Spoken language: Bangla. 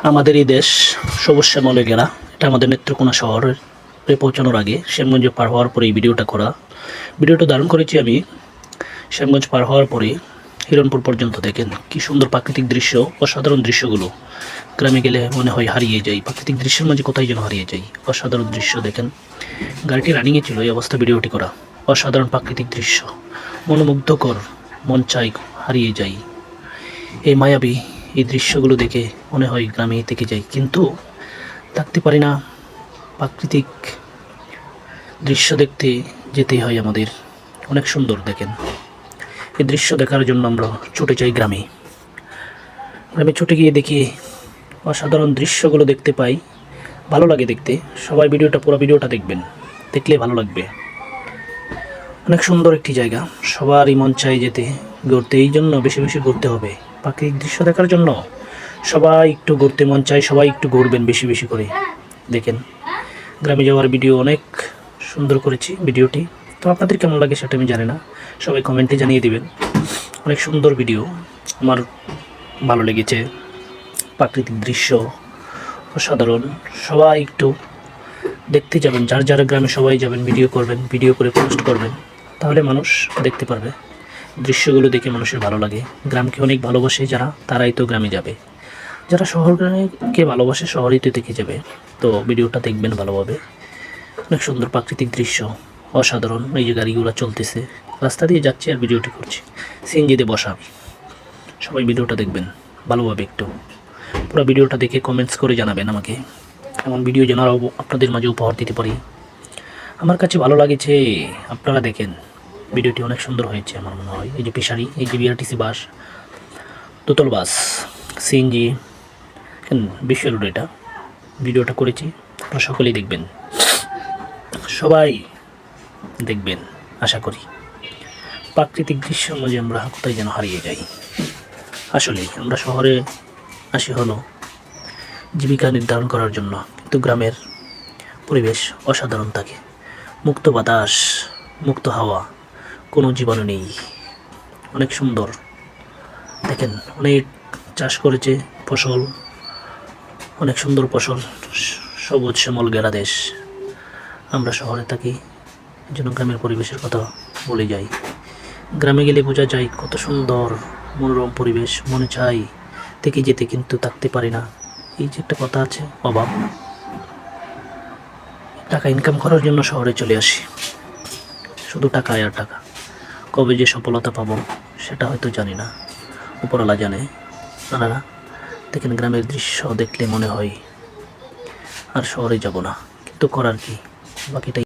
আমাদের এই দেশ সবুজ শ্যামলে ঘেরা। এটা আমাদের নেত্রকোনা শহরে পৌঁছানোর আগে শ্যামগঞ্জ পার হওয়ার পরে এই ভিডিওটা করা। ভিডিওটা ধারণ করেছি আমি শ্যামগঞ্জ পার হওয়ার পরে হিরণপুর পর্যন্ত। দেখেন কি সুন্দর প্রাকৃতিক দৃশ্য, অসাধারণ দৃশ্যগুলো। গ্রামে গেলে মনে হয় হারিয়ে যাই, প্রাকৃতিক দৃশ্যের মাঝে কোথায় যেন হারিয়ে যাই। অসাধারণ দৃশ্য দেখেন, গাড়িটি রানিংয়ে ছিল এই অবস্থা ভিডিওটি করা। অসাধারণ প্রাকৃতিক দৃশ্য, মনোমুগ্ধকর, মন চাই হারিয়ে যাই। এই মায়াবী এই দৃশ্যগুলো দেখে মনে হয় গ্রামে থেকে যাই, কিন্তু থাকতে পারি না। প্রাকৃতিক দৃশ্য দেখতে যেতেই হয় আমাদের। অনেক সুন্দর দেখেন, এই দৃশ্য দেখার জন্য আমরা ছুটে যাই গ্রামে। গ্রামে ছুটে গিয়ে দেখি অসাধারণ দৃশ্যগুলো দেখতে পাই, ভালো লাগে দেখতে। সবাই পুরো ভিডিওটা দেখবেন, দেখলে ভালো লাগবে। অনেক সুন্দর একটি জায়গা, সবারই মন চাই যেতে, ঘুরতে। এই জন্য বেশি বেশি ঘুরতে হবে প্রাকৃতিক দৃশ্য দেখার জন্য। সবাই একটু ঘুরতে মন চাই, সবাই একটু ঘুরবেন বেশি বেশি করে। দেখেন গ্রামে যাওয়ার ভিডিও অনেক সুন্দর করেছি ভিডিওটি। তো আপনাদের কেমন লাগে সেটা আমি জানি না, সবাই কমেন্টে জানিয়ে দিবেন। অনেক সুন্দর ভিডিও, আমার ভালো লেগেছে। প্রাকৃতিক দৃশ্য অসাধারণ। সবাই একটু দেখতে যাবেন, যার যার গ্রামে সবাই যাবেন, ভিডিও করবেন, ভিডিও করে পোস্ট করবেন, তাহলে মানুষ দেখতে পারবে। দৃশ্যগুলো দেখে মানুষের ভালো লাগে। গ্রামকে অনেক ভালোবাসে যারা, তারাই তো গ্রামে যাবে। যারা শহরকে ভালোবাসে শহরেই তো দেখে যাবে। তো ভিডিওটা দেখবেন ভালোভাবে। অনেক সুন্দর প্রাকৃতিক দৃশ্য, অসাধারণ। এই যে গাড়িগুলো চলতেছে, রাস্তা দিয়ে যাচ্ছি আর ভিডিওটি করছি। সিএনজিতে বসা আমি। সবাই ভিডিওটা দেখবেন ভালোভাবে একটু। পুরো ভিডিওটা দেখে কমেন্টস করে জানাবেন আমাকে, এমন ভিডিও যেন আরও আপনাদের মাঝে উপহার দিতে পারি। আমার কাছে ভালো লাগেছে, আপনারা দেখেন। ভিডিওটি অনেক সুন্দর হয়েছে আমার মনে হয়। এই যে পেশারি, এই যে বিআরটিসি বাস, দোতল বাস, সিএনজি, বিশ্ব রোড, এটা ভিডিওটা করেছি। আপনারা সকলেই দেখবেন, সবাই দেখবেন আশা করি। প্রাকৃতিক দৃশ্যের মাঝে আমরা কোথায় যেন হারিয়ে যাই। আসলে আমরা শহরে আসি হলো জীবিকা নির্ধারণ করার জন্য, কিন্তু গ্রামের পরিবেশ অসাধারণ থাকে। মুক্ত বাতাস, মুক্ত হাওয়া, কোনো জীবাণু নেই। অনেক সুন্দর দেখেন, অনেক চাষ করেছে ফসল, অনেক সুন্দর ফসল, সবুজ শ্যামল ঘেরা দেশ। আমরা শহরে থাকি, এই জন্য গ্রামের পরিবেশের কথা বলে যাই। গ্রামে গেলে বোঝা যায় কত সুন্দর মনোরম পরিবেশ, মনে চাই থেকে যেতে, কিন্তু থাকতে পারি না। এই যে একটা কথা আছে, অভাব। টাকা ইনকাম করার জন্য শহরে চলে আসি, শুধু টাকা আর টাকা। কবে যে সফলতা পাবো সেটা হয়তো জানি না, উপরওয়ালা জানে। আপনারা দেখেন গ্রামের দৃশ্য দেখলে মনে হয় আর শহরে যাব না, কিন্তু করার কি, বাকিটাই